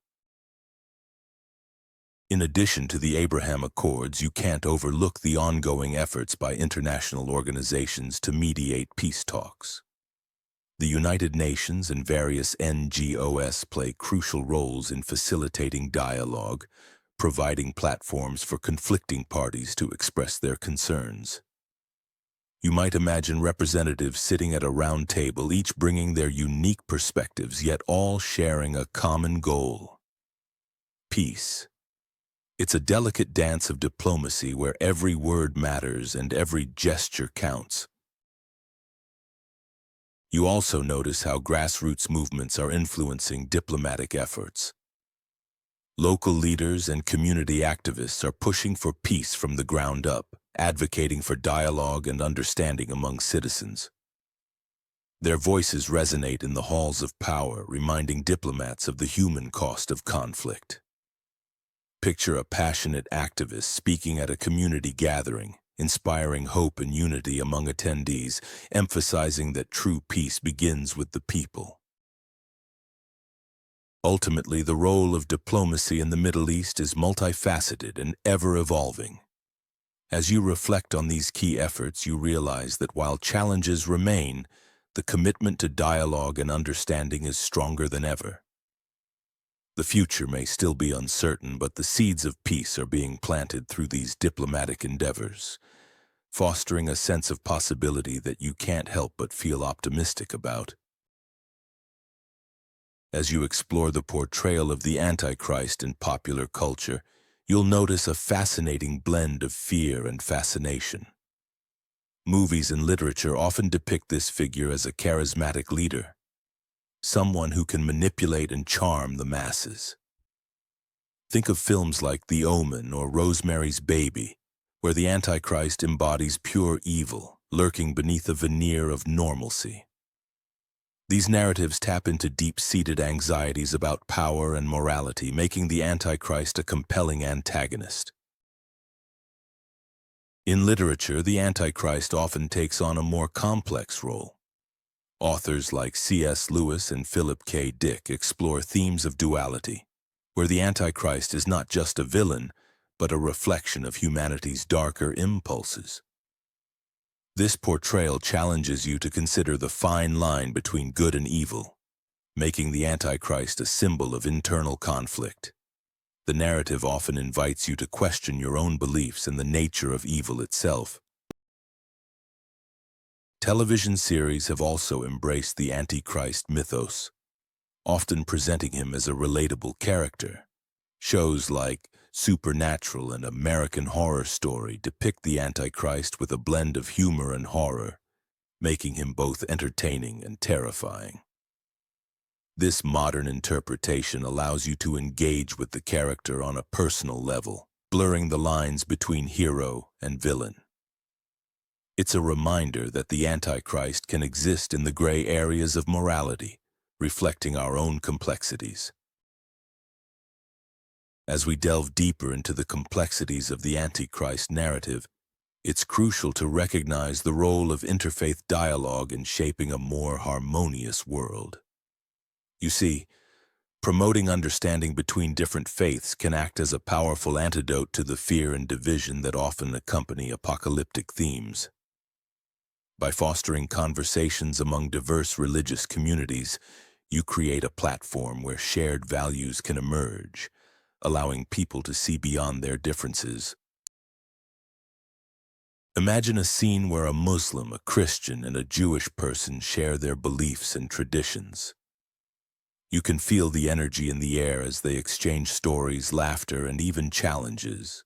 In addition to the Abraham Accords, you can't overlook the ongoing efforts by international organizations to mediate peace talks. The United Nations and various NGOs play crucial roles in facilitating dialogue, providing platforms for conflicting parties to express their concerns. You might imagine representatives sitting at a round table, each bringing their unique perspectives, yet all sharing a common goal: peace. It's a delicate dance of diplomacy where every word matters and every gesture counts. You also notice how grassroots movements are influencing diplomatic efforts. Local leaders and community activists are pushing for peace from the ground up, advocating for dialogue and understanding among citizens. Their voices resonate in the halls of power, reminding diplomats of the human cost of conflict. Picture a passionate activist speaking at a community gathering, inspiring hope and unity among attendees, emphasizing that true peace begins with the people. Ultimately, the role of diplomacy in the Middle East is multifaceted and ever-evolving. As you reflect on these key efforts, you realize that while challenges remain, the commitment to dialogue and understanding is stronger than ever. The future may still be uncertain, but the seeds of peace are being planted through these diplomatic endeavors, fostering a sense of possibility that you can't help but feel optimistic about. As you explore the portrayal of the Antichrist in popular culture, you'll notice a fascinating blend of fear and fascination. Movies and literature often depict this figure as a charismatic leader, someone who can manipulate and charm the masses. Think of films like The Omen or Rosemary's Baby, where the Antichrist embodies pure evil, lurking beneath a veneer of normalcy. These narratives tap into deep-seated anxieties about power and morality, making the Antichrist a compelling antagonist. In literature, the Antichrist often takes on a more complex role. Authors like C.S. Lewis and Philip K. Dick explore themes of duality, where the Antichrist is not just a villain, but a reflection of humanity's darker impulses. This portrayal challenges you to consider the fine line between good and evil, making the Antichrist a symbol of internal conflict. The narrative often invites you to question your own beliefs and the nature of evil itself. Television series have also embraced the Antichrist mythos, often presenting him as a relatable character. Shows like Supernatural and American Horror Story depict the Antichrist with a blend of humor and horror, making him both entertaining and terrifying. This modern interpretation allows you to engage with the character on a personal level, blurring the lines between hero and villain. It's a reminder that the Antichrist can exist in the gray areas of morality, reflecting our own complexities. As we delve deeper into the complexities of the Antichrist narrative, it's crucial to recognize the role of interfaith dialogue in shaping a more harmonious world. You see, promoting understanding between different faiths can act as a powerful antidote to the fear and division that often accompany apocalyptic themes. By fostering conversations among diverse religious communities, you create a platform where shared values can emerge, allowing people to see beyond their differences. Imagine a scene where a Muslim, a Christian, and a Jewish person share their beliefs and traditions. You can feel the energy in the air as they exchange stories, laughter, and even challenges.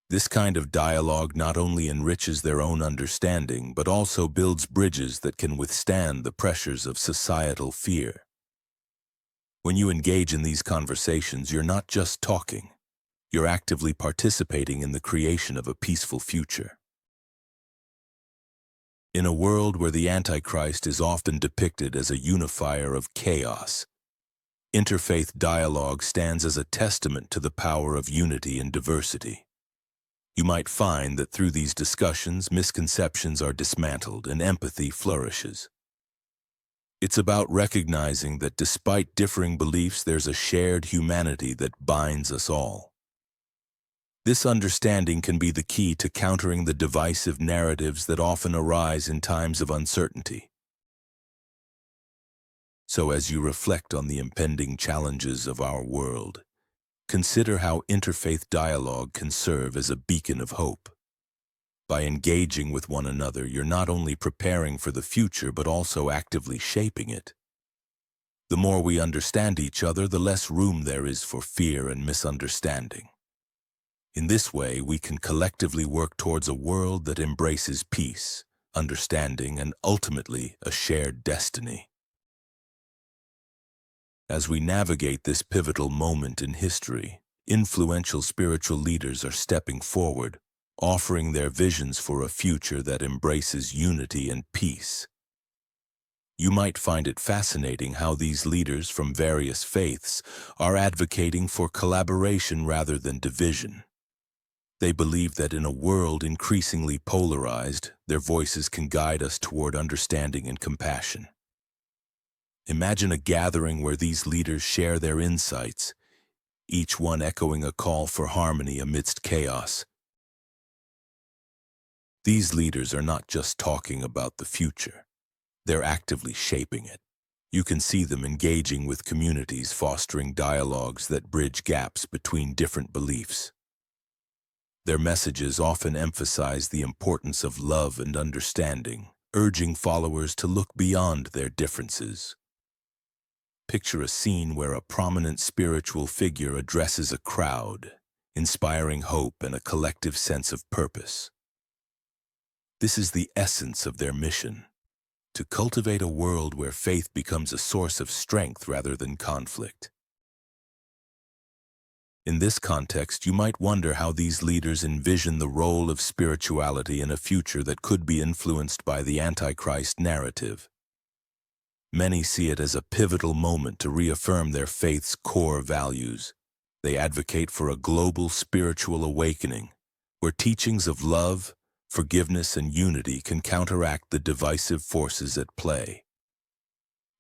This kind of dialogue not only enriches their own understanding, but also builds bridges that can withstand the pressures of societal fear. When you engage in these conversations, you're not just talking. You're actively participating in the creation of a peaceful future. In a world where the Antichrist is often depicted as a unifier of chaos, interfaith dialogue stands as a testament to the power of unity and diversity. You might find that through these discussions, misconceptions are dismantled and empathy flourishes. It's about recognizing that despite differing beliefs, there's a shared humanity that binds us all. This understanding can be the key to countering the divisive narratives that often arise in times of uncertainty. So as you reflect on the impending challenges of our world, consider how interfaith dialogue can serve as a beacon of hope. By engaging with one another, you're not only preparing for the future, but also actively shaping it. The more we understand each other, the less room there is for fear and misunderstanding. In this way, we can collectively work towards a world that embraces peace, understanding, and ultimately a shared destiny. As we navigate this pivotal moment in history, influential spiritual leaders are stepping forward, offering their visions for a future that embraces unity and peace. You might find it fascinating how these leaders from various faiths are advocating for collaboration rather than division. They believe that in a world increasingly polarized, their voices can guide us toward understanding and compassion. Imagine a gathering where these leaders share their insights, each one echoing a call for harmony amidst chaos. These leaders are not just talking about the future, they're actively shaping it. You can see them engaging with communities, fostering dialogues that bridge gaps between different beliefs. Their messages often emphasize the importance of love and understanding, urging followers to look beyond their differences. Picture a scene where a prominent spiritual figure addresses a crowd, inspiring hope and a collective sense of purpose. This is the essence of their mission: to cultivate a world where faith becomes a source of strength rather than conflict. In this context, you might wonder how these leaders envision the role of spirituality in a future that could be influenced by the Antichrist narrative. Many see it as a pivotal moment to reaffirm their faith's core values. They advocate for a global spiritual awakening, where teachings of love, forgiveness, and unity can counteract the divisive forces at play.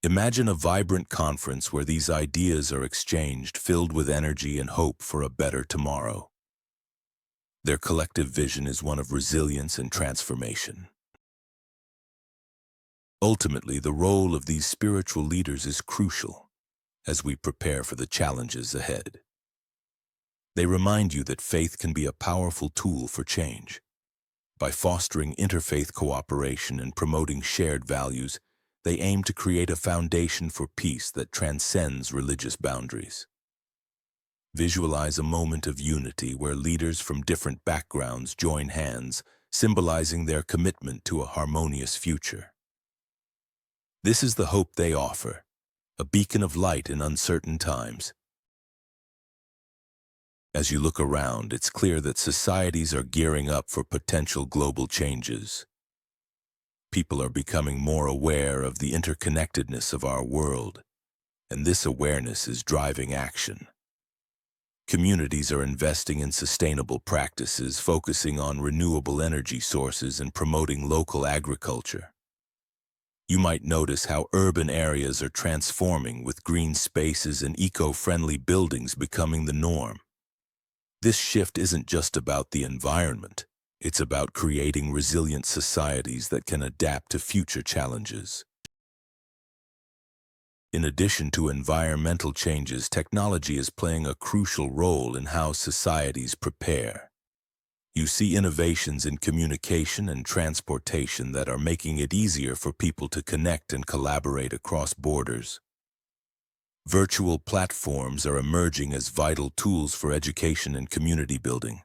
Imagine a vibrant conference where these ideas are exchanged, filled with energy and hope for a better tomorrow. Their collective vision is one of resilience and transformation. Ultimately, the role of these spiritual leaders is crucial as we prepare for the challenges ahead. They remind you that faith can be a powerful tool for change. By fostering interfaith cooperation and promoting shared values, they aim to create a foundation for peace that transcends religious boundaries. Visualize a moment of unity where leaders from different backgrounds join hands, symbolizing their commitment to a harmonious future. This is the hope they offer, a beacon of light in uncertain times. As you look around, it's clear that societies are gearing up for potential global changes. People are becoming more aware of the interconnectedness of our world, and this awareness is driving action. Communities are investing in sustainable practices, focusing on renewable energy sources and promoting local agriculture. You might notice how urban areas are transforming, with green spaces and eco-friendly buildings becoming the norm. This shift isn't just about the environment. It's about creating resilient societies that can adapt to future challenges. In addition to environmental changes, technology is playing a crucial role in how societies prepare. You see innovations in communication and transportation that are making it easier for people to connect and collaborate across borders. Virtual platforms are emerging as vital tools for education and community building.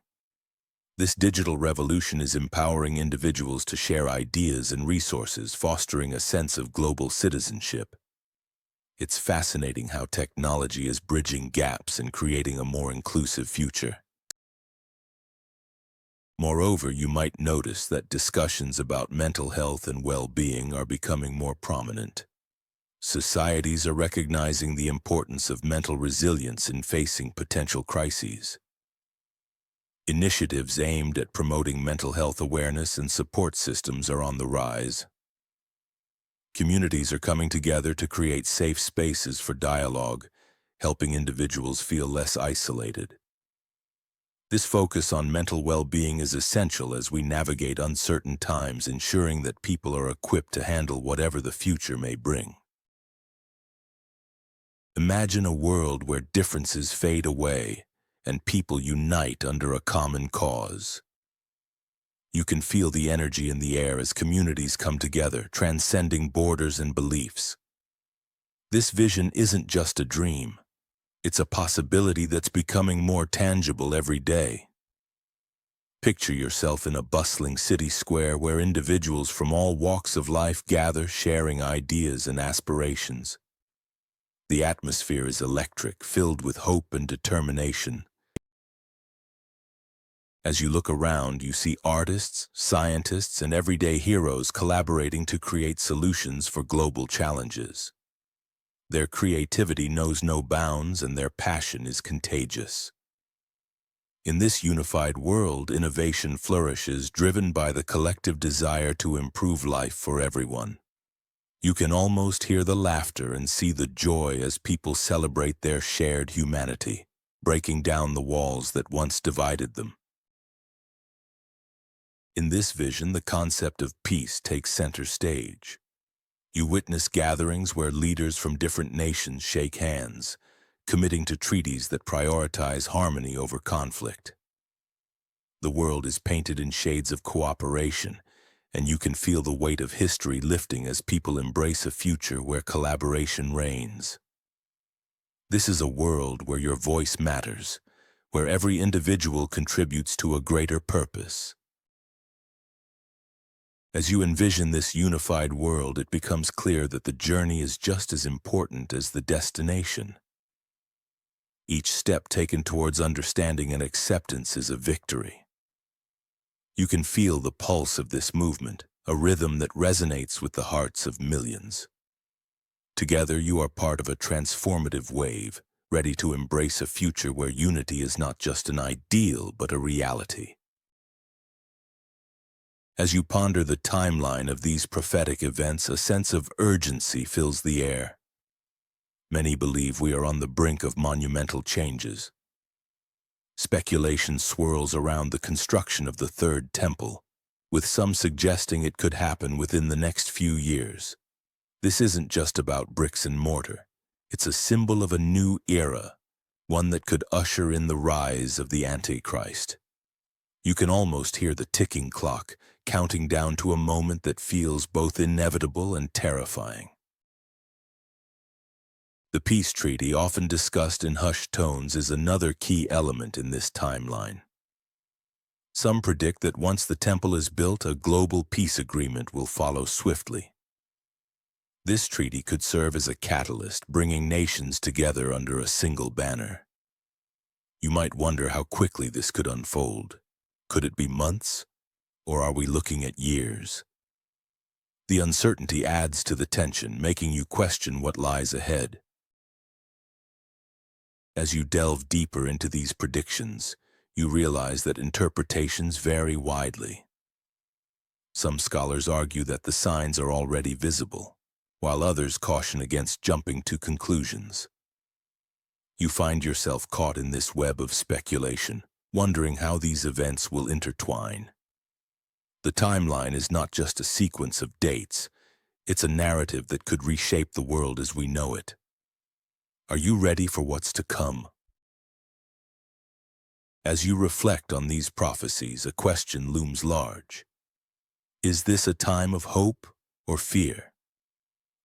This digital revolution is empowering individuals to share ideas and resources, fostering a sense of global citizenship. It's fascinating how technology is bridging gaps and creating a more inclusive future. Moreover, you might notice that discussions about mental health and well-being are becoming more prominent. Societies are recognizing the importance of mental resilience in facing potential crises. Initiatives aimed at promoting mental health awareness and support systems are on the rise. Communities are coming together to create safe spaces for dialogue, helping individuals feel less isolated. This focus on mental well-being is essential as we navigate uncertain times, ensuring that people are equipped to handle whatever the future may bring. Imagine a world where differences fade away and people unite under a common cause. You can feel the energy in the air as communities come together, transcending borders and beliefs. This vision isn't just a dream. It's a possibility that's becoming more tangible every day. Picture yourself in a bustling city square where individuals from all walks of life gather, sharing ideas and aspirations. The atmosphere is electric, filled with hope and determination. As you look around, you see artists, scientists, and everyday heroes collaborating to create solutions for global challenges. Their creativity knows no bounds, and their passion is contagious. In this unified world, innovation flourishes, driven by the collective desire to improve life for everyone. You can almost hear the laughter and see the joy as people celebrate their shared humanity, breaking down the walls that once divided them. In this vision, the concept of peace takes center stage. You witness gatherings where leaders from different nations shake hands, committing to treaties that prioritize harmony over conflict. The world is painted in shades of cooperation, and you can feel the weight of history lifting as people embrace a future where collaboration reigns. This is a world where your voice matters, where every individual contributes to a greater purpose. As you envision this unified world, it becomes clear that the journey is just as important as the destination. Each step taken towards understanding and acceptance is a victory. You can feel the pulse of this movement, a rhythm that resonates with the hearts of millions. Together, you are part of a transformative wave, ready to embrace a future where unity is not just an ideal, but a reality. As you ponder the timeline of these prophetic events, a sense of urgency fills the air. Many believe we are on the brink of monumental changes. Speculation swirls around the construction of the Third Temple, with some suggesting it could happen within the next few years. This isn't just about bricks and mortar. It's a symbol of a new era, one that could usher in the rise of the Antichrist. You can almost hear the ticking clock, counting down to a moment that feels both inevitable and terrifying. The peace treaty, often discussed in hushed tones, is another key element in this timeline. Some predict that once the temple is built, a global peace agreement will follow swiftly. This treaty could serve as a catalyst, bringing nations together under a single banner. You might wonder how quickly this could unfold. Could it be months, or are we looking at years? The uncertainty adds to the tension, making you question what lies ahead. As you delve deeper into these predictions, you realize that interpretations vary widely. Some scholars argue that the signs are already visible, while others caution against jumping to conclusions. You find yourself caught in this web of speculation, wondering how these events will intertwine. The timeline is not just a sequence of dates, it's a narrative that could reshape the world as we know it. Are you ready for what's to come? As you reflect on these prophecies, a question looms large. Is this a time of hope or fear?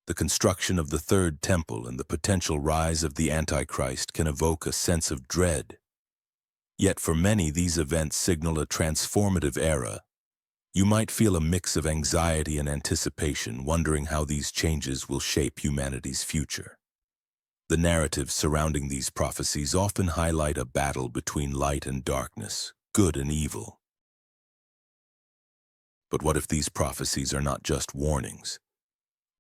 The construction of the Third Temple and the potential rise of the Antichrist can evoke a sense of dread. Yet for many, these events signal a transformative era. You might feel a mix of anxiety and anticipation, wondering how these changes will shape humanity's future. The narratives surrounding these prophecies often highlight a battle between light and darkness, good and evil. But what if these prophecies are not just warnings?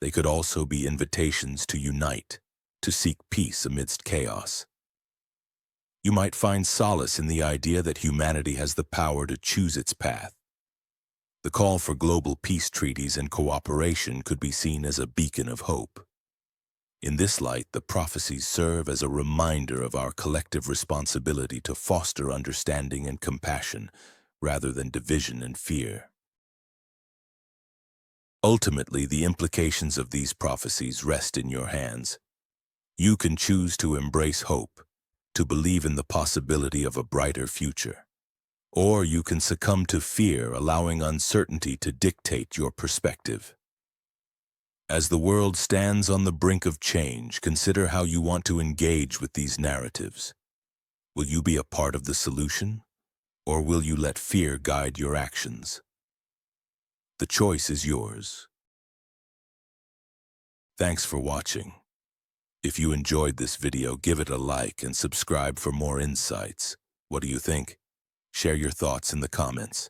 They could also be invitations to unite, to seek peace amidst chaos. You might find solace in the idea that humanity has the power to choose its path. The call for global peace treaties and cooperation could be seen as a beacon of hope. In this light, the prophecies serve as a reminder of our collective responsibility to foster understanding and compassion, rather than division and fear. Ultimately, the implications of these prophecies rest in your hands. You can choose to embrace hope, to believe in the possibility of a brighter future. Or you can succumb to fear, allowing uncertainty to dictate your perspective. As the world stands on the brink of change, consider how you want to engage with these narratives. Will you be a part of the solution, or will you let fear guide your actions? The choice is yours. Thanks for watching. If you enjoyed this video, give it a like and subscribe for more insights. What do you think? Share your thoughts in the comments.